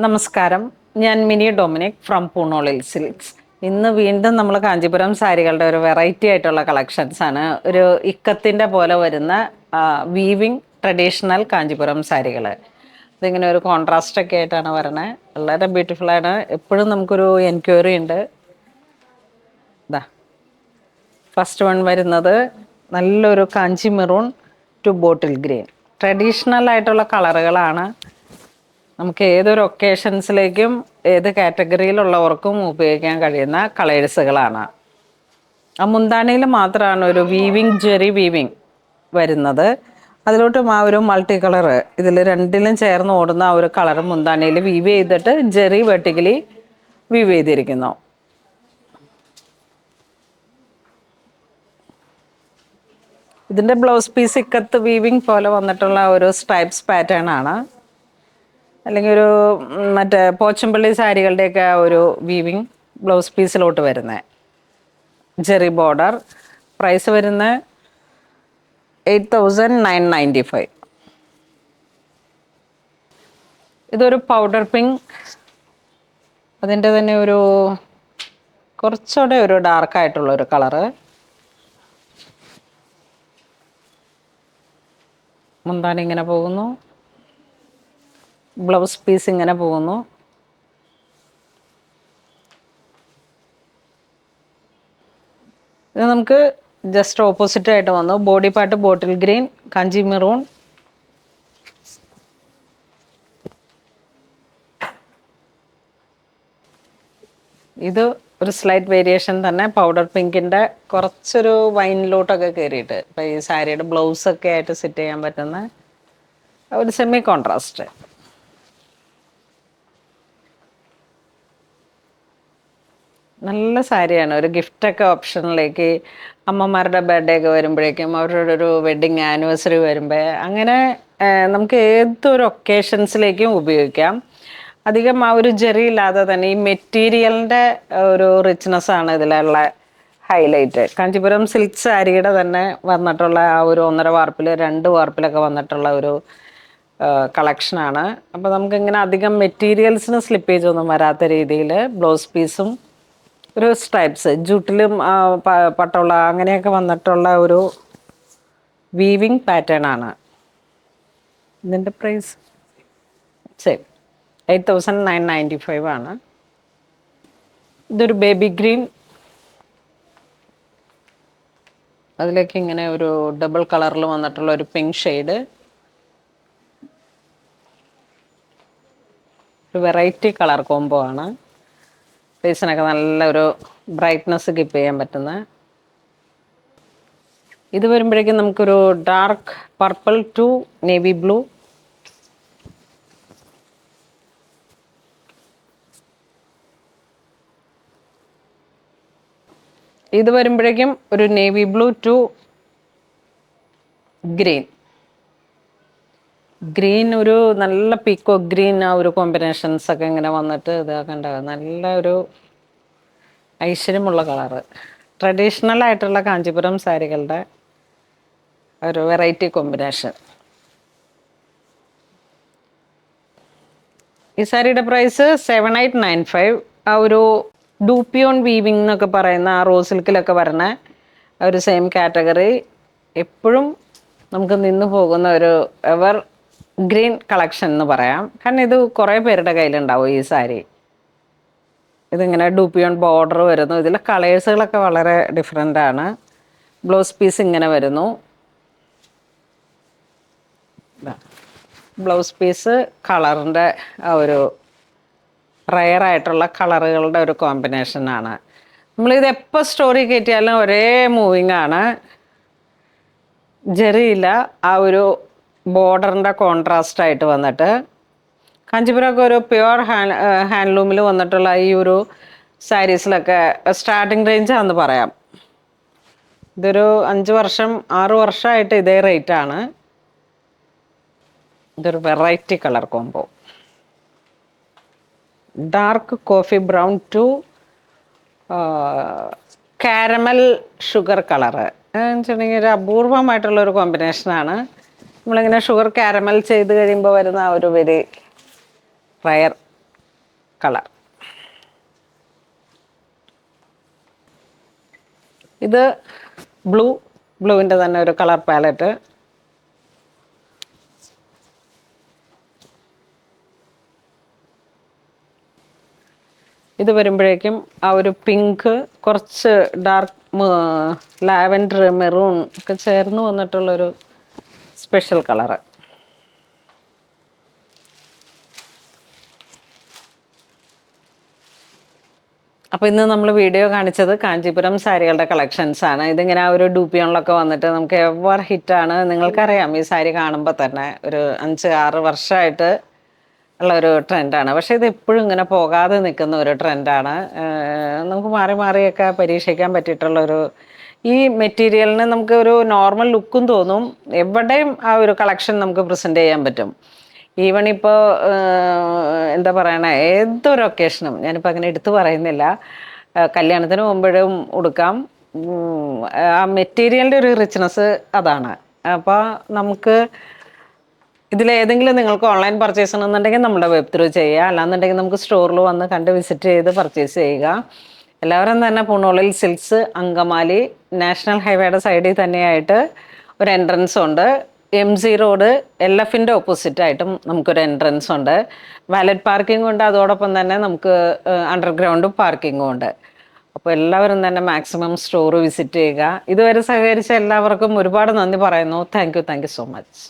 നമസ്കാരം, ഞാൻ mini Dominic from പൂണോളിൽ silks. ഇന്ന് വീണ്ടും നമ്മൾ കാഞ്ചീപുരം സാരികളുടെ ഒരു വെറൈറ്റി ആയിട്ടുള്ള കളക്ഷൻസ് ആണ്. ഒരു ഇക്കത്തിൻ്റെ പോലെ വരുന്ന വീവിങ് ട്രഡീഷണൽ കാഞ്ചീപുരം സാരികൾ. ഇതിങ്ങനെ ഒരു കോൺട്രാസ്റ്റ് ഒക്കെ ആയിട്ടാണ് വരണേ. വളരെ ബ്യൂട്ടിഫുള്ളാണ്. എപ്പോഴും നമുക്കൊരു എൻക്വയറി ഉണ്ട്. ഇതാ ഫസ്റ്റ് വൺ വരുന്നത് നല്ലൊരു Kanchi maroon two bottle green. Traditional ആയിട്ടുള്ള കളറുകളാണ്. നമുക്ക് ഏതൊരു ഒക്കേഷൻസിലേക്കും ഏത് കാറ്റഗറിയിലുള്ളവർക്കും ഉപയോഗിക്കാൻ കഴിയുന്ന കളേഴ്സുകളാണ്. ആ മുന്താണിയിൽ മാത്രമാണ് ഒരു വീവിങ് ജെറി വീവിങ് വരുന്നത്. അതിലോട്ടും ആ ഒരു മൾട്ടി കളറ് ഇതിൽ രണ്ടിലും ചേർന്ന് ഓടുന്ന ആ ഒരു കളർ മുന്താണിയിൽ വീവ് ചെയ്തിട്ട് ജെറി വെർട്ടിക്കലി വീവ് ചെയ്തിരിക്കുന്നു. ഇതിൻ്റെ ബ്ലൗസ് പീസ് ഇക്കത്ത് വീവിങ് പോലെ വന്നിട്ടുള്ള ഒരു സ്ട്രൈപ്സ് പാറ്റേൺ ആണ്. അല്ലെങ്കിൽ ഒരു മറ്റേ പോച്ചമ്പള്ളി സാരികളുടെയൊക്കെ ഒരു വീവിങ് ബ്ലൗസ് പീസിലോട്ട് വരുന്നത്. Jerry border. പ്രൈസ് വരുന്നത് 8,995. ഇതൊരു പൗഡർ പിങ്ക്. അതിൻ്റെ തന്നെ ഒരു കുറച്ചുകൂടെ ഒരു ഡാർക്കായിട്ടുള്ള ഒരു കളറ്. മുന്താണി ഇങ്ങനെ പോകുന്നു, ബ്ലൗസ് പീസ് ഇങ്ങനെ പോകുന്നു. ഇത് നമുക്ക് ജസ്റ്റ് ഓപ്പോസിറ്റ് ആയിട്ട് വന്നു. ബോഡി പാർട്ട് ബോട്ടിൽ ഗ്രീൻ, കാഞ്ചി മെറൂൺ. ഇത് ഒരു സ്ലൈറ്റ് വേരിയേഷൻ തന്നെ പൗഡർ പിങ്കിൻ്റെ കുറച്ചൊരു വൈനിലോട്ടൊക്കെ കയറിയിട്ട് ഇപ്പം ഈ സാരിയുടെ ബ്ലൗസൊക്കെ ആയിട്ട് സെറ്റ് ചെയ്യാൻ പറ്റുന്ന ഒരു സെമി കോൺട്രാസ്റ്റ്. നല്ല സാരിയാണ്. ഒരു ഗിഫ്റ്റൊക്കെ ഓപ്ഷനിലേക്ക് അമ്മമാരുടെ ബർത്ത്ഡേ ഒക്കെ വരുമ്പോഴേക്കും അവരുടെ ഒരു വെഡ്ഡിങ് ആനിവേഴ്സറി വരുമ്പോൾ അങ്ങനെ നമുക്ക് ഏതൊരു ഒക്കേഷൻസിലേക്കും ഉപയോഗിക്കാം. അധികം ആ ഒരു ജെറി ഇല്ലാതെ തന്നെ ഈ മെറ്റീരിയലിൻ്റെ ഒരു റിച്ച്നെസ്സാണ് ഇതിലുള്ള ഹൈലൈറ്റ്. കാഞ്ചീപുരം സിൽക്ക് സാരിയുടെ തന്നെ വന്നിട്ടുള്ള ആ ഒരു 1.5 വാർപ്പിൽ 2 വാർപ്പിലൊക്കെ വന്നിട്ടുള്ള ഒരു കളക്ഷനാണ്. അപ്പോൾ നമുക്കിങ്ങനെ അധികം മെറ്റീരിയൽസിന് സ്ലിപ്പേജ് ഒന്നും വരാത്ത രീതിയിൽ ബ്ലൗസ് പീസും ഒരു സ്ട്രൈപ്സ് ജൂട്ടിലും പട്ടുള്ള അങ്ങനെയൊക്കെ വന്നിട്ടുള്ള ഒരു വീവിങ് പാറ്റേൺ ആണ്. ഇതിൻ്റെ പ്രൈസ് സെയിം 8,995 ആണ്. ഇതൊരു ബേബി ഗ്രീൻ. അതിലേക്ക് ഇങ്ങനെ ഒരു ഡബിൾ കളറിൽ വന്നിട്ടുള്ള ഒരു പിങ്ക് ഷെയ്ഡ്. ഒരു വെറൈറ്റി കളർ കോംബോ ആണ്. ഫേസിനൊക്കെ നല്ലൊരു ബ്രൈറ്റ്നെസ് കീപ്പ് ചെയ്യാൻ പറ്റുന്ന. ഇത് വരുമ്പോഴേക്കും നമുക്കൊരു dark purple to navy blue. ഇത് വരുമ്പോഴേക്കും ഒരു navy blue to green. Green ഒരു നല്ല പീക്കോ ഗ്രീൻ ആ ഒരു കോമ്പിനേഷൻസ് ഒക്കെ ഇങ്ങനെ വന്നിട്ട് ഇതൊക്കെ ഉണ്ടാകും. നല്ല ഒരു ഐശ്വര്യമുള്ള കളറ്. ട്രഡീഷണൽ ആയിട്ടുള്ള കാഞ്ചീപുരം സാരികളുടെ ഒരു വെറൈറ്റി കോമ്പിനേഷൻ. ഈ സാരിയുടെ പ്രൈസ് 7,895. ആ ഒരു ഡൂപ്പിയോൺ വീവിങ് എന്നൊക്കെ പറയുന്ന ആ റോസ് സിൽക്കിലൊക്കെ വരണ ഒരു സെയിം കാറ്റഗറി. എപ്പോഴും നമുക്ക് നിന്ന് പോകുന്ന ഒരു എവർ ഗ്രീൻ കളക്ഷൻ എന്ന് പറയാം. കാരണം ഇത് കുറേ പേരുടെ കയ്യിലുണ്ടാവും ഈ സാരി. ഇതിങ്ങനെ ഡൂപ്പിയോൺ ബോർഡർ വരുന്നു. ഇതിലെ കളേഴ്സുകളൊക്കെ വളരെ ഡിഫറെൻ്റ് ആണ്. ബ്ലൗസ് പീസ് ഇങ്ങനെ വരുന്നു. ബ്ലൗസ് പീസ് കളറിൻ്റെ ആ ഒരു റയറായിട്ടുള്ള കളറുകളുടെ ഒരു കോമ്പിനേഷനാണ്. നമ്മളിത് എപ്പോൾ സ്റ്റോറി കയറ്റിയാലും ഒരേ മൂവിങ് ആണ്. ജെറിയില്ല, ആ ഒരു ബോർഡറിൻ്റെ കോൺട്രാസ്റ്റ് ആയിട്ട് വന്നിട്ട് കാഞ്ചീപുരമൊക്കെ ഒരു പ്യുവർ ഹാൻഡ്ലൂമിൽ വന്നിട്ടുള്ള ഈ ഒരു സാരീസിലൊക്കെ സ്റ്റാർട്ടിങ് റേഞ്ചാണെന്ന് പറയാം. ഇതൊരു 5 വർഷം 6 വർഷമായിട്ട് ഇതേ റേറ്റാണ്. ഇതൊരു variety colour combo. Dark coffee brown to caramel sugar colour വെച്ചിട്ടുണ്ടെങ്കിൽ ഒരു അപൂർവമായിട്ടുള്ളൊരു കോമ്പിനേഷനാണ്. നമ്മളിങ്ങനെ ഷുഗർ കാരമൽ ചെയ്ത് കഴിയുമ്പോൾ വരുന്ന ആ ഒരു വെരി റയർ കളർ. ഇത് ബ്ലൂവിൻ്റെ തന്നെ ഒരു കളർ പാലറ്റ്. ഇത് വരുമ്പോഴേക്കും ആ ഒരു പിങ്ക്, കുറച്ച് ഡാർക്ക് ലാവൻഡർ, മെറൂൺ ഒക്കെ ചേർന്ന് വന്നിട്ടുള്ളൊരു സ്പെഷ്യൽ കളറ്. അപ്പോൾ ഇന്ന് നമ്മൾ വീഡിയോ കാണിച്ചത് കാഞ്ചീപുരം സാരികളുടെ കളക്ഷൻസ് ആണ്. ഇതിങ്ങനെ ആ ഒരു ഡൂപ്പിയോണിലൊക്കെ വന്നിട്ട് നമുക്ക് എവർ ഹിറ്റാണ്. നിങ്ങൾക്കറിയാം ഈ സാരി കാണുമ്പോൾ തന്നെ ഒരു 5-6 വർഷമായിട്ട് ഉള്ള ഒരു ട്രെൻഡാണ്. പക്ഷേ ഇത് എപ്പോഴും ഇങ്ങനെ പോകാതെ നിൽക്കുന്ന ഒരു ട്രെൻഡാണ്. നമുക്ക് മാറി മാറിയൊക്കെ പരീക്ഷിക്കാൻ പറ്റിയിട്ടുള്ളൊരു, ഈ മെറ്റീരിയലിന് നമുക്ക് ഒരു നോർമൽ ലുക്കും തോന്നും, എവിടെയും ആ ഒരു കളക്ഷൻ നമുക്ക് പ്രസൻറ്റ് ചെയ്യാൻ പറ്റും. ഈവൺ ഇപ്പോൾ എന്താ പറയണേ, ഏതൊരു ഒക്കേഷനും, ഞാനിപ്പോൾ അങ്ങനെ എടുത്തു പറയുന്നില്ല, കല്യാണത്തിന് പോകുമ്പോഴും ഉടുക്കാം. ആ മെറ്റീരിയലിൻ്റെ ഒരു റിച്ച്നെസ് അതാണ്. അപ്പോൾ നമുക്ക് ഇതിലേതെങ്കിലും നിങ്ങൾക്ക് ഓൺലൈൻ പർച്ചേസ് ചെയ്യണമെന്നുണ്ടെങ്കിൽ നമ്മുടെ വെബ് ത്രൂ ചെയ്യുക, അല്ലാന്നുണ്ടെങ്കിൽ നമുക്ക് സ്റ്റോറിൽ വന്ന് കണ്ട് വിസിറ്റ് ചെയ്ത് പർച്ചേസ് ചെയ്യുക. എല്ലാവരും തന്നെ പൂണോളിൽ സിൽക്സ്, അങ്കമാലി നാഷണൽ ഹൈവേയുടെ സൈഡിൽ തന്നെയായിട്ട് ഒരു എൻട്രൻസ് ഉണ്ട്. MG റോഡ് LFൻ്റെ ഓപ്പോസിറ്റായിട്ടും നമുക്കൊരു എൻട്രൻസ് ഉണ്ട്. വാലറ്റ് പാർക്കിംഗ് ഉണ്ട്, അതോടൊപ്പം തന്നെ നമുക്ക് അണ്ടർഗ്രൗണ്ട് പാർക്കിങ്ങും ഉണ്ട്. അപ്പോൾ എല്ലാവരും തന്നെ മാക്സിമം സ്റ്റോർ വിസിറ്റ് ചെയ്യുക. ഇതുവരെ സഹകരിച്ച എല്ലാവർക്കും ഒരുപാട് നന്ദി പറയുന്നു. Thank you so much.